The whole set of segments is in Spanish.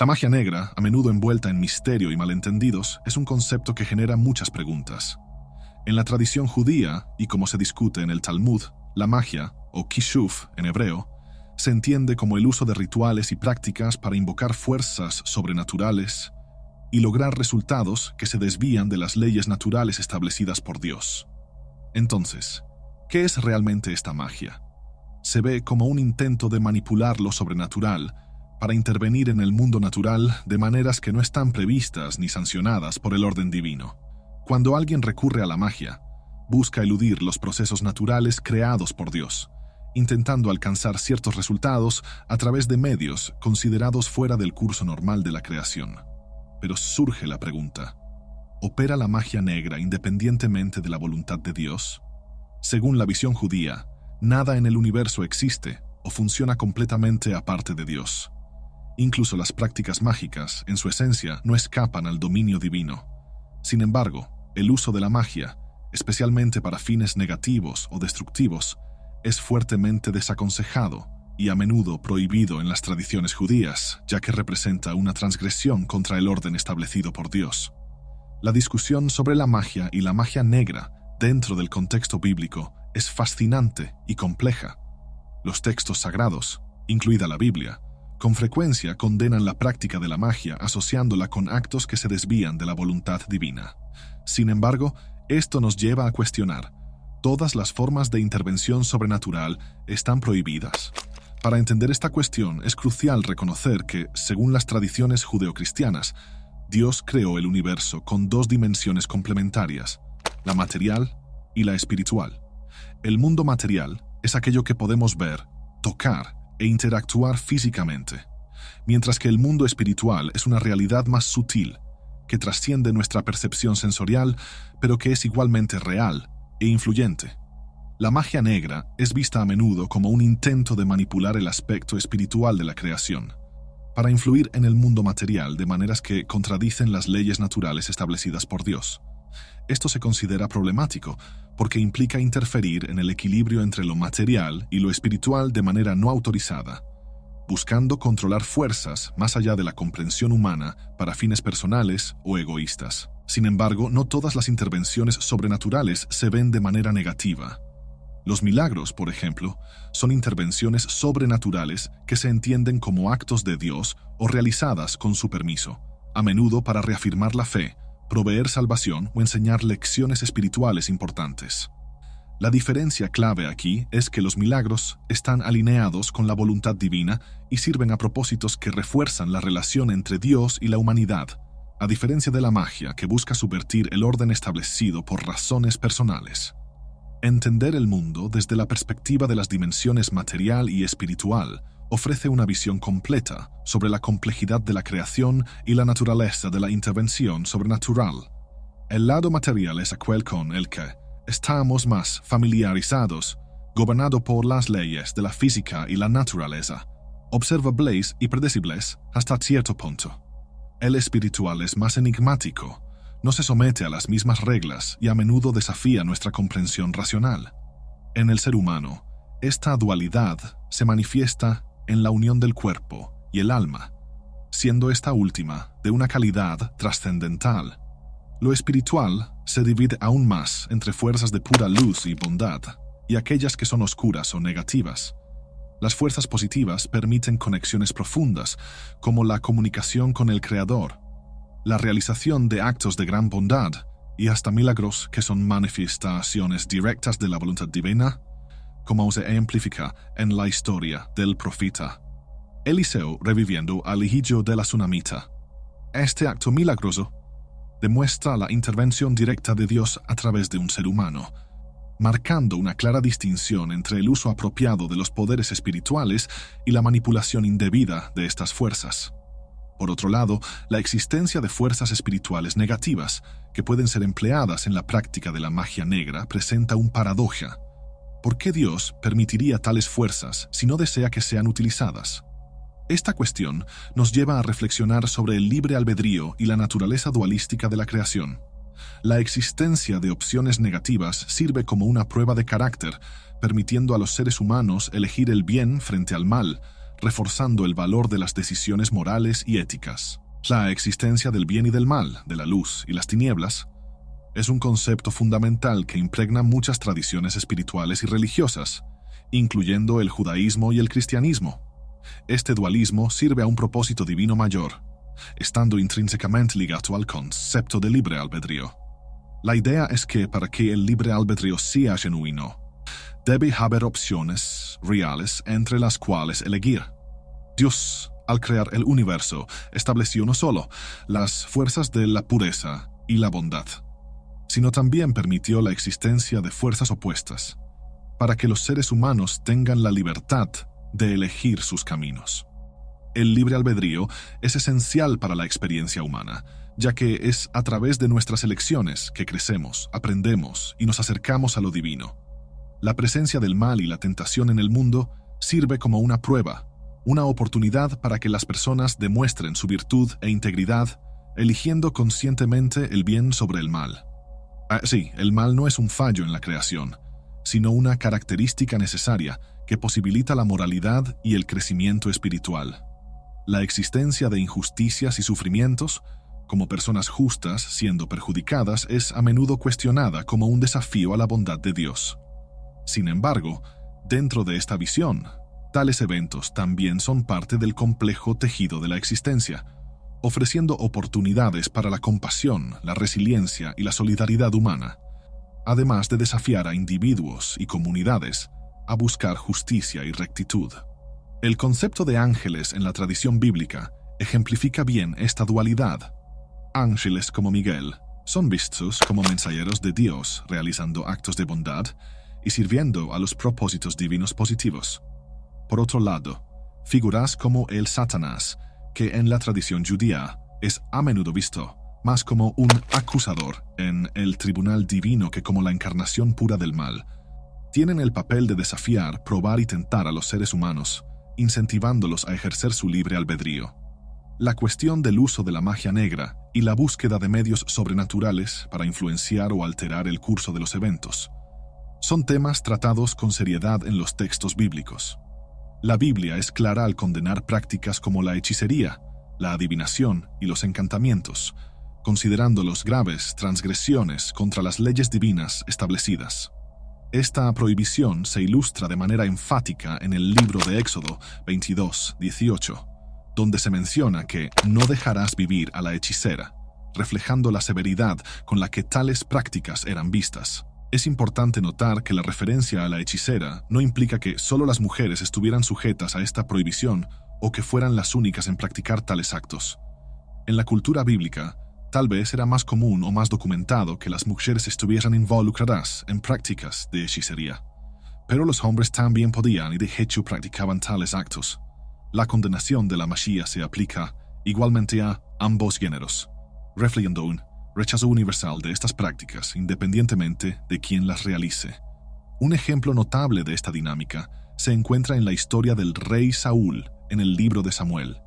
La magia negra, a menudo envuelta en misterio y malentendidos, es un concepto que genera muchas preguntas. En la tradición judía, y como se discute en el Talmud, la magia, o kishuf en hebreo, se entiende como el uso de rituales y prácticas para invocar fuerzas sobrenaturales y lograr resultados que se desvían de las leyes naturales establecidas por Dios. Entonces, ¿qué es realmente esta magia? Se ve como un intento de manipular lo sobrenatural para intervenir en el mundo natural de maneras que no están previstas ni sancionadas por el orden divino. Cuando alguien recurre a la magia, busca eludir los procesos naturales creados por Dios, intentando alcanzar ciertos resultados a través de medios considerados fuera del curso normal de la creación. Pero surge la pregunta: ¿opera la magia negra independientemente de la voluntad de Dios? Según la visión judía, nada en el universo existe o funciona completamente aparte de Dios. Incluso las prácticas mágicas, en su esencia, no escapan al dominio divino. Sin embargo, el uso de la magia, especialmente para fines negativos o destructivos, es fuertemente desaconsejado y a menudo prohibido en las tradiciones judías, ya que representa una transgresión contra el orden establecido por Dios. La discusión sobre la magia y la magia negra dentro del contexto bíblico es fascinante y compleja. Los textos sagrados, incluida la Biblia, con frecuencia condenan la práctica de la magia asociándola con actos que se desvían de la voluntad divina. Sin embargo, esto nos lleva a cuestionar: ¿todas las formas de intervención sobrenatural están prohibidas? Para entender esta cuestión es crucial reconocer que, según las tradiciones judeocristianas, Dios creó el universo con dos dimensiones complementarias: la material y la espiritual. El mundo material es aquello que podemos ver, tocar e interactuar físicamente, mientras que el mundo espiritual es una realidad más sutil, que trasciende nuestra percepción sensorial, pero que es igualmente real e influyente. La magia negra es vista a menudo como un intento de manipular el aspecto espiritual de la creación, para influir en el mundo material de maneras que contradicen las leyes naturales establecidas por Dios. Esto se considera problemático porque implica interferir en el equilibrio entre lo material y lo espiritual de manera no autorizada, buscando controlar fuerzas más allá de la comprensión humana para fines personales o egoístas. Sin embargo, no todas las intervenciones sobrenaturales se ven de manera negativa. Los milagros, por ejemplo, son intervenciones sobrenaturales que se entienden como actos de Dios o realizadas con su permiso, a menudo para reafirmar la fe, proveer salvación o enseñar lecciones espirituales importantes. La diferencia clave aquí es que los milagros están alineados con la voluntad divina y sirven a propósitos que refuerzan la relación entre Dios y la humanidad, a diferencia de la magia que busca subvertir el orden establecido por razones personales. Entender el mundo desde la perspectiva de las dimensiones material y espiritual ofrece una visión completa sobre la complejidad de la creación y la naturaleza de la intervención sobrenatural. El lado material es aquel con el que estamos más familiarizados, gobernado por las leyes de la física y la naturaleza, observables y predecibles hasta cierto punto. El espiritual es más enigmático, no se somete a las mismas reglas y a menudo desafía nuestra comprensión racional. En el ser humano, esta dualidad se manifiesta en la unión del cuerpo y el alma, siendo esta última de una calidad trascendental. Lo espiritual se divide aún más entre fuerzas de pura luz y bondad, y aquellas que son oscuras o negativas. Las fuerzas positivas permiten conexiones profundas, como la comunicación con el Creador, la realización de actos de gran bondad, y hasta milagros que son manifestaciones directas de la voluntad divina, como se ejemplifica en la historia del profeta Eliseo reviviendo al hijillo de la tsunamita. Este acto milagroso demuestra la intervención directa de Dios a través de un ser humano, marcando una clara distinción entre el uso apropiado de los poderes espirituales y la manipulación indebida de estas fuerzas. Por otro lado, la existencia de fuerzas espirituales negativas, que pueden ser empleadas en la práctica de la magia negra, presenta un paradoja. ¿Por qué Dios permitiría tales fuerzas si no desea que sean utilizadas? Esta cuestión nos lleva a reflexionar sobre el libre albedrío y la naturaleza dualística de la creación. La existencia de opciones negativas sirve como una prueba de carácter, permitiendo a los seres humanos elegir el bien frente al mal, reforzando el valor de las decisiones morales y éticas. La existencia del bien y del mal, de la luz y las tinieblas, es un concepto fundamental que impregna muchas tradiciones espirituales y religiosas, incluyendo el judaísmo y el cristianismo. Este dualismo sirve a un propósito divino mayor, estando intrínsecamente ligado al concepto de libre albedrío. La idea es que para que el libre albedrío sea genuino, debe haber opciones reales entre las cuales elegir. Dios, al crear el universo, estableció no solo las fuerzas de la pureza y la bondad, sino también permitió la existencia de fuerzas opuestas, para que los seres humanos tengan la libertad de elegir sus caminos. El libre albedrío es esencial para la experiencia humana, ya que es a través de nuestras elecciones que crecemos, aprendemos y nos acercamos a lo divino. La presencia del mal y la tentación en el mundo sirve como una prueba, una oportunidad para que las personas demuestren su virtud e integridad, eligiendo conscientemente el bien sobre el mal. Sí, el mal no es un fallo en la creación, sino una característica necesaria que posibilita la moralidad y el crecimiento espiritual. La existencia de injusticias y sufrimientos, como personas justas siendo perjudicadas, es a menudo cuestionada como un desafío a la bondad de Dios. Sin embargo, dentro de esta visión, tales eventos también son parte del complejo tejido de la existencia, ofreciendo oportunidades para la compasión, la resiliencia y la solidaridad humana, además de desafiar a individuos y comunidades a buscar justicia y rectitud. El concepto de ángeles en la tradición bíblica ejemplifica bien esta dualidad. Ángeles como Miguel son vistos como mensajeros de Dios realizando actos de bondad y sirviendo a los propósitos divinos positivos. Por otro lado, figuras como el Satanás, que en la tradición judía es a menudo visto más como un acusador en el tribunal divino que como la encarnación pura del mal, tienen el papel de desafiar, probar y tentar a los seres humanos, incentivándolos a ejercer su libre albedrío. La cuestión del uso de la magia negra y la búsqueda de medios sobrenaturales para influenciar o alterar el curso de los eventos son temas tratados con seriedad en los textos bíblicos. La Biblia es clara al condenar prácticas como la hechicería, la adivinación y los encantamientos, considerándolos graves transgresiones contra las leyes divinas establecidas. Esta prohibición se ilustra de manera enfática en el libro de Éxodo 22:18, donde se menciona que no dejarás vivir a la hechicera, reflejando la severidad con la que tales prácticas eran vistas. Es importante notar que la referencia a la hechicera no implica que solo las mujeres estuvieran sujetas a esta prohibición o que fueran las únicas en practicar tales actos. En la cultura bíblica, tal vez era más común o más documentado que las mujeres estuvieran involucradas en prácticas de hechicería. Pero los hombres también podían y de hecho practicaban tales actos. La condenación de la magia se aplica igualmente a ambos géneros, reflejando un rechazo universal de estas prácticas independientemente de quién las realice. Un ejemplo notable de esta dinámica se encuentra en la historia del rey Saúl en el libro de Samuel.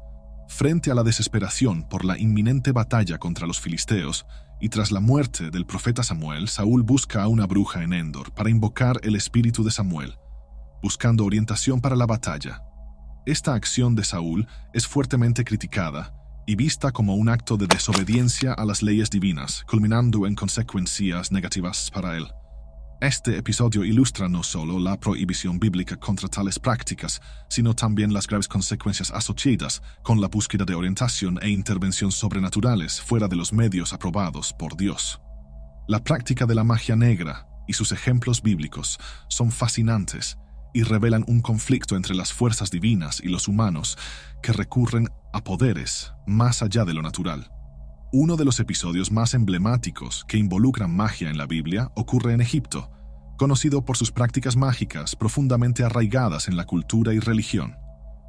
Frente a la desesperación por la inminente batalla contra los filisteos y tras la muerte del profeta Samuel, Saúl busca a una bruja en Endor para invocar el espíritu de Samuel, buscando orientación para la batalla. Esta acción de Saúl es fuertemente criticada y vista como un acto de desobediencia a las leyes divinas, culminando en consecuencias negativas para él. Este episodio ilustra no solo la prohibición bíblica contra tales prácticas, sino también las graves consecuencias asociadas con la búsqueda de orientación e intervención sobrenaturales fuera de los medios aprobados por Dios. La práctica de la magia negra y sus ejemplos bíblicos son fascinantes y revelan un conflicto entre las fuerzas divinas y los humanos que recurren a poderes más allá de lo natural. Uno de los episodios más emblemáticos que involucran magia en la Biblia ocurre en Egipto, conocido por sus prácticas mágicas profundamente arraigadas en la cultura y religión.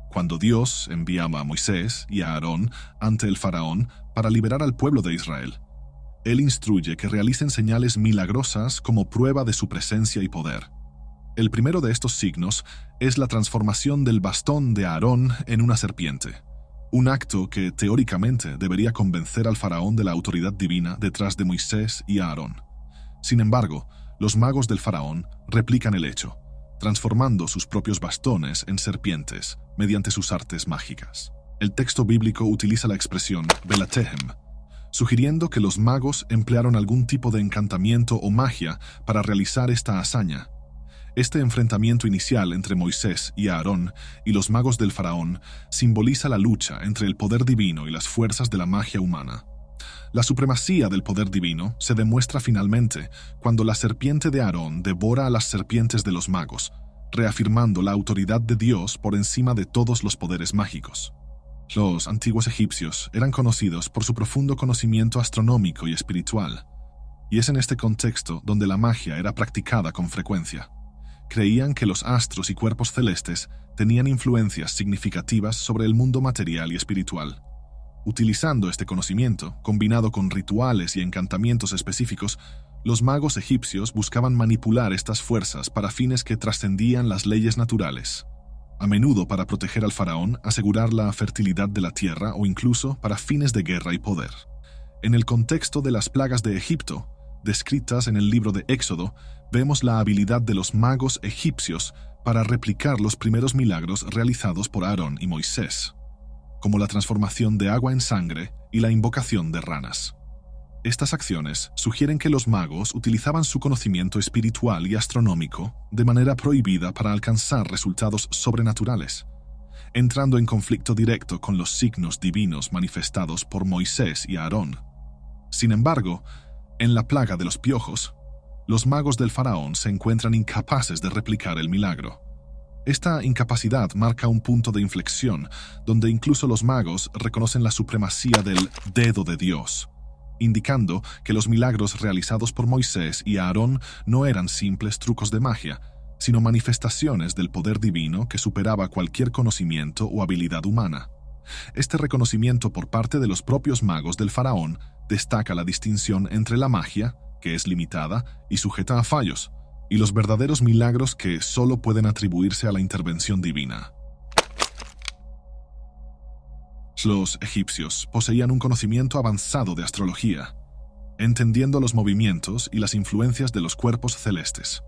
Cuando Dios enviaba a Moisés y a Aarón ante el faraón para liberar al pueblo de Israel, Él instruye que realicen señales milagrosas como prueba de su presencia y poder. El primero de estos signos es la transformación del bastón de Aarón en una serpiente, un acto que teóricamente debería convencer al faraón de la autoridad divina detrás de Moisés y Aarón. Sin embargo, los magos del faraón replican el hecho, transformando sus propios bastones en serpientes mediante sus artes mágicas. El texto bíblico utiliza la expresión Belatehem, sugiriendo que los magos emplearon algún tipo de encantamiento o magia para realizar esta hazaña. Este enfrentamiento inicial entre Moisés y Aarón y los magos del faraón simboliza la lucha entre el poder divino y las fuerzas de la magia humana. La supremacía del poder divino se demuestra finalmente cuando la serpiente de Aarón devora a las serpientes de los magos, reafirmando la autoridad de Dios por encima de todos los poderes mágicos. Los antiguos egipcios eran conocidos por su profundo conocimiento astronómico y espiritual, y es en este contexto donde la magia era practicada con frecuencia. Creían que los astros y cuerpos celestes tenían influencias significativas sobre el mundo material y espiritual. Utilizando este conocimiento, combinado con rituales y encantamientos específicos, los magos egipcios buscaban manipular estas fuerzas para fines que trascendían las leyes naturales. A menudo para proteger al faraón, asegurar la fertilidad de la tierra o incluso para fines de guerra y poder. En el contexto de las plagas de Egipto, descritas en el libro de Éxodo, vemos la habilidad de los magos egipcios para replicar los primeros milagros realizados por Aarón y Moisés, como la transformación de agua en sangre y la invocación de ranas. Estas acciones sugieren que los magos utilizaban su conocimiento espiritual y astronómico de manera prohibida para alcanzar resultados sobrenaturales, entrando en conflicto directo con los signos divinos manifestados por Moisés y Aarón. Sin embargo, en la plaga de los piojos, los magos del faraón se encuentran incapaces de replicar el milagro. Esta incapacidad marca un punto de inflexión donde incluso los magos reconocen la supremacía del dedo de Dios, indicando que los milagros realizados por Moisés y Aarón no eran simples trucos de magia, sino manifestaciones del poder divino que superaba cualquier conocimiento o habilidad humana. Este reconocimiento por parte de los propios magos del faraón destaca la distinción entre la magia, que es limitada y sujeta a fallos, y los verdaderos milagros que solo pueden atribuirse a la intervención divina. Los egipcios poseían un conocimiento avanzado de astrología, entendiendo los movimientos y las influencias de los cuerpos celestes.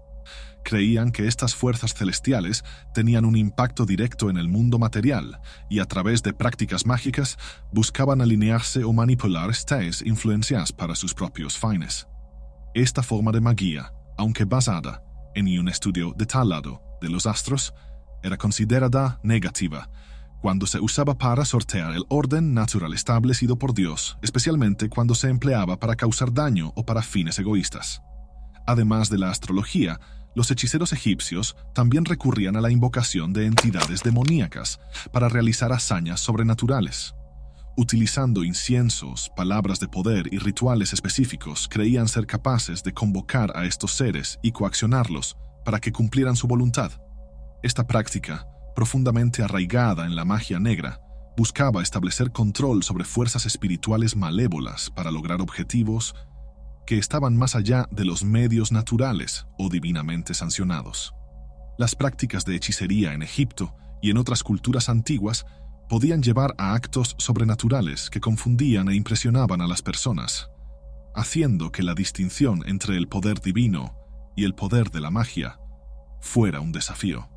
Creían que estas fuerzas celestiales tenían un impacto directo en el mundo material y a través de prácticas mágicas buscaban alinearse o manipular estas influencias para sus propios fines. Esta forma de magia, aunque basada en un estudio detallado de los astros, era considerada negativa cuando se usaba para sortear el orden natural establecido por Dios, especialmente cuando se empleaba para causar daño o para fines egoístas. Además de la astrología, los hechiceros egipcios también recurrían a la invocación de entidades demoníacas para realizar hazañas sobrenaturales. Utilizando inciensos, palabras de poder y rituales específicos, creían ser capaces de convocar a estos seres y coaccionarlos para que cumplieran su voluntad. Esta práctica, profundamente arraigada en la magia negra, buscaba establecer control sobre fuerzas espirituales malévolas para lograr objetivos que estaban más allá de los medios naturales o divinamente sancionados. Las prácticas de hechicería en Egipto y en otras culturas antiguas podían llevar a actos sobrenaturales que confundían e impresionaban a las personas, haciendo que la distinción entre el poder divino y el poder de la magia fuera un desafío.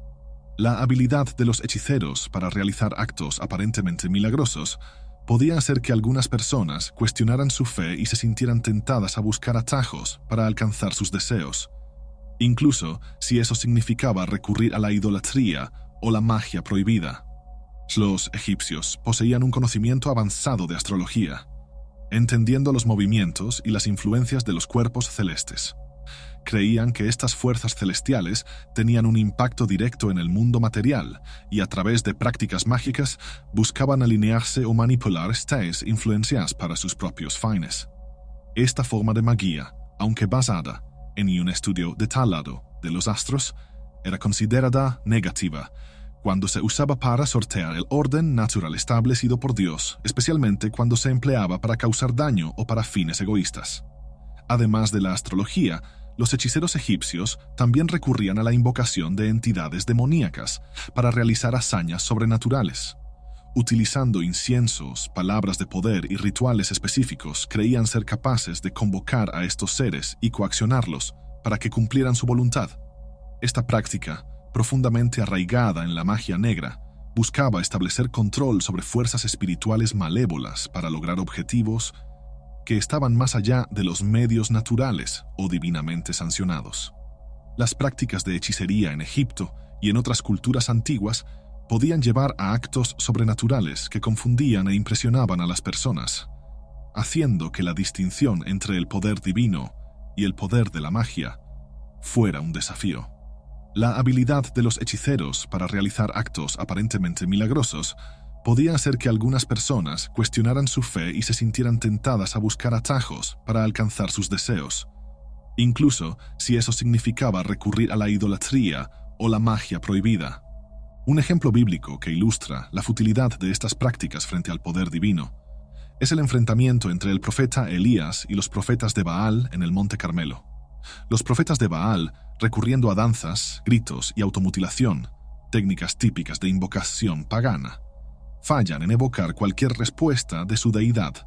La habilidad de los hechiceros para realizar actos aparentemente milagrosos podía hacer que algunas personas cuestionaran su fe y se sintieran tentadas a buscar atajos para alcanzar sus deseos, incluso si eso significaba recurrir a la idolatría o la magia prohibida. Los egipcios poseían un conocimiento avanzado de astrología, entendiendo los movimientos y las influencias de los cuerpos celestes. Creían que estas fuerzas celestiales tenían un impacto directo en el mundo material y a través de prácticas mágicas buscaban alinearse o manipular estas influencias para sus propios fines. Esta forma de magia, aunque basada en un estudio detallado de los astros, era considerada negativa cuando se usaba para sortear el orden natural establecido por Dios, especialmente cuando se empleaba para causar daño o para fines egoístas. Además de la astrología, los hechiceros egipcios también recurrían a la invocación de entidades demoníacas para realizar hazañas sobrenaturales. Utilizando inciensos, palabras de poder y rituales específicos, creían ser capaces de convocar a estos seres y coaccionarlos para que cumplieran su voluntad. Esta práctica, profundamente arraigada en la magia negra, buscaba establecer control sobre fuerzas espirituales malévolas para lograr objetivos que estaban más allá de los medios naturales o divinamente sancionados. Las prácticas de hechicería en Egipto y en otras culturas antiguas podían llevar a actos sobrenaturales que confundían e impresionaban a las personas, haciendo que la distinción entre el poder divino y el poder de la magia fuera un desafío. La habilidad de los hechiceros para realizar actos aparentemente milagrosos podía hacer que algunas personas cuestionaran su fe y se sintieran tentadas a buscar atajos para alcanzar sus deseos, incluso si eso significaba recurrir a la idolatría o la magia prohibida. Un ejemplo bíblico que ilustra la futilidad de estas prácticas frente al poder divino es el enfrentamiento entre el profeta Elías y los profetas de Baal en el Monte Carmelo. Los profetas de Baal, recurriendo a danzas, gritos y automutilación, técnicas típicas de invocación pagana, fallan en evocar cualquier respuesta de su deidad,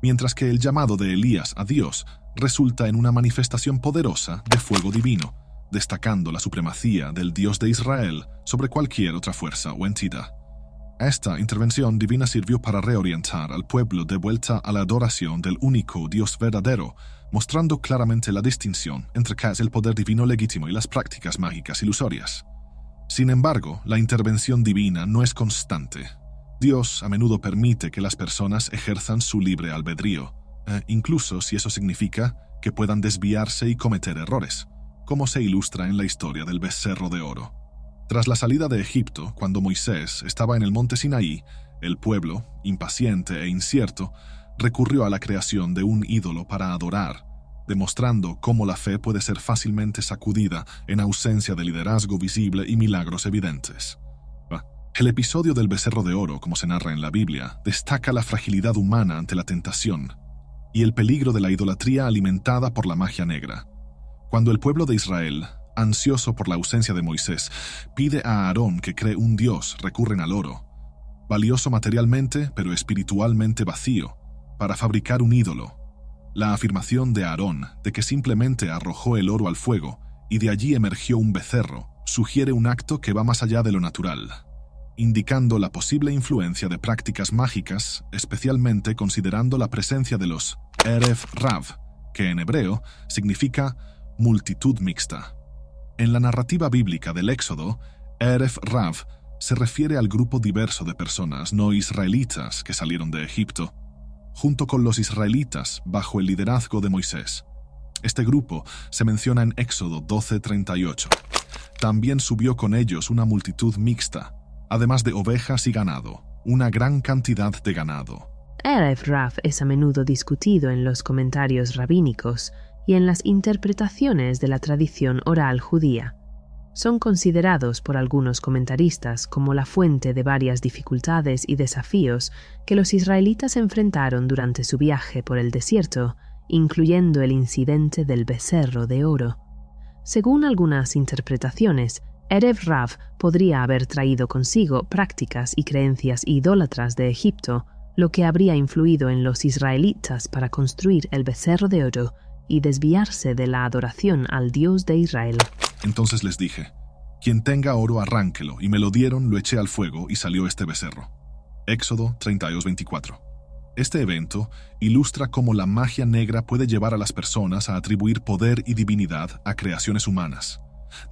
mientras que el llamado de Elías a Dios resulta en una manifestación poderosa de fuego divino, destacando la supremacía del Dios de Israel sobre cualquier otra fuerza o entidad. Esta intervención divina sirvió para reorientar al pueblo de vuelta a la adoración del único Dios verdadero, mostrando claramente la distinción entre qué es el poder divino legítimo y las prácticas mágicas ilusorias. Sin embargo, la intervención divina no es constante. Dios a menudo permite que las personas ejerzan su libre albedrío, incluso si eso significa que puedan desviarse y cometer errores, como se ilustra en la historia del becerro de oro. Tras la salida de Egipto, cuando Moisés estaba en el monte Sinaí, el pueblo, impaciente e incierto, recurrió a la creación de un ídolo para adorar, demostrando cómo la fe puede ser fácilmente sacudida en ausencia de liderazgo visible y milagros evidentes. El episodio del becerro de oro, como se narra en la Biblia, destaca la fragilidad humana ante la tentación y el peligro de la idolatría alimentada por la magia negra. Cuando el pueblo de Israel, ansioso por la ausencia de Moisés, pide a Aarón que cree un dios, recurren al oro, valioso materialmente pero espiritualmente vacío, para fabricar un ídolo. La afirmación de Aarón de que simplemente arrojó el oro al fuego y de allí emergió un becerro sugiere un acto que va más allá de lo natural, indicando la posible influencia de prácticas mágicas, especialmente considerando la presencia de los Erev Rav, que en hebreo significa multitud mixta. En la narrativa bíblica del Éxodo, Erev Rav se refiere al grupo diverso de personas no israelitas que salieron de Egipto, junto con los israelitas bajo el liderazgo de Moisés. Este grupo se menciona en Éxodo 12:38. También subió con ellos una multitud mixta, además de ovejas y ganado, una gran cantidad de ganado. Erev Rav es a menudo discutido en los comentarios rabínicos y en las interpretaciones de la tradición oral judía. Son considerados por algunos comentaristas como la fuente de varias dificultades y desafíos que los israelitas enfrentaron durante su viaje por el desierto, incluyendo el incidente del becerro de oro. Según algunas interpretaciones, Erev Rav podría haber traído consigo prácticas y creencias idólatras de Egipto, lo que habría influido en los israelitas para construir el becerro de oro y desviarse de la adoración al Dios de Israel. Entonces les dije, quien tenga oro arránquelo, y me lo dieron, lo eché al fuego y salió este becerro. Éxodo 32:24. Este evento ilustra cómo la magia negra puede llevar a las personas a atribuir poder y divinidad a creaciones humanas,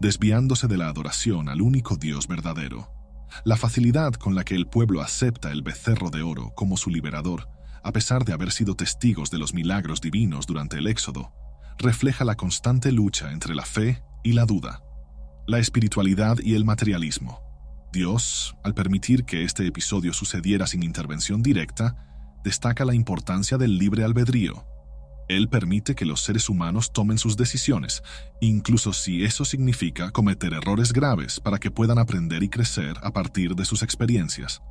desviándose de la adoración al único Dios verdadero. La facilidad con la que el pueblo acepta el becerro de oro como su liberador, a pesar de haber sido testigos de los milagros divinos durante el Éxodo, refleja la constante lucha entre la fe y la duda, la espiritualidad y el materialismo. Dios, al permitir que este episodio sucediera sin intervención directa, destaca la importancia del libre albedrío. Él permite que los seres humanos tomen sus decisiones, incluso si eso significa cometer errores graves para que puedan aprender y crecer a partir de sus experiencias.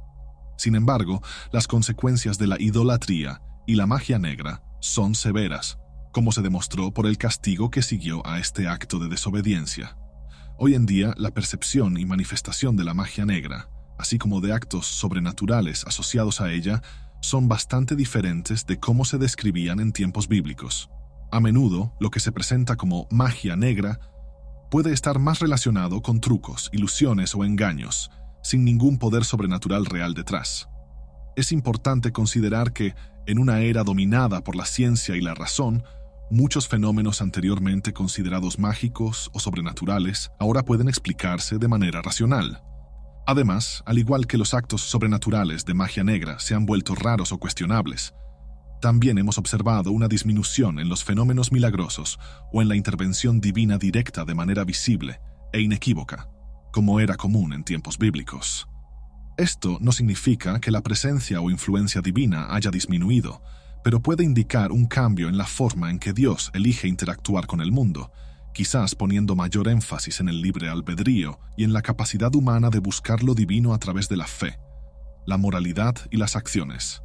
Sin embargo, las consecuencias de la idolatría y la magia negra son severas, como se demostró por el castigo que siguió a este acto de desobediencia. Hoy en día, la percepción y manifestación de la magia negra, así como de actos sobrenaturales asociados a ella, son bastante diferentes de cómo se describían en tiempos bíblicos. A menudo, lo que se presenta como magia negra puede estar más relacionado con trucos, ilusiones o engaños, sin ningún poder sobrenatural real detrás. Es importante considerar que, en una era dominada por la ciencia y la razón, muchos fenómenos anteriormente considerados mágicos o sobrenaturales ahora pueden explicarse de manera racional. Además, al igual que los actos sobrenaturales de magia negra se han vuelto raros o cuestionables, también hemos observado una disminución en los fenómenos milagrosos o en la intervención divina directa de manera visible e inequívoca, como era común en tiempos bíblicos. Esto no significa que la presencia o influencia divina haya disminuido, pero puede indicar un cambio en la forma en que Dios elige interactuar con el mundo, quizás poniendo mayor énfasis en el libre albedrío y en la capacidad humana de buscar lo divino a través de la fe, la moralidad y las acciones,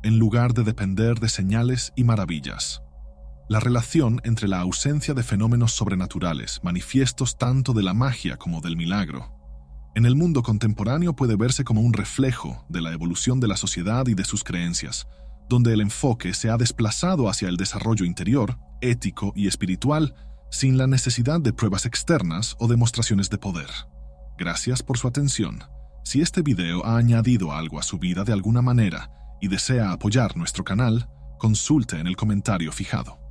en lugar de depender de señales y maravillas. La relación entre la ausencia de fenómenos sobrenaturales, manifiestos tanto de la magia como del milagro, en el mundo contemporáneo puede verse como un reflejo de la evolución de la sociedad y de sus creencias, donde el enfoque se ha desplazado hacia el desarrollo interior, ético y espiritual, sin la necesidad de pruebas externas o demostraciones de poder. Gracias por su atención. Si este video ha añadido algo a su vida de alguna manera y desea apoyar nuestro canal, consulte en el comentario fijado.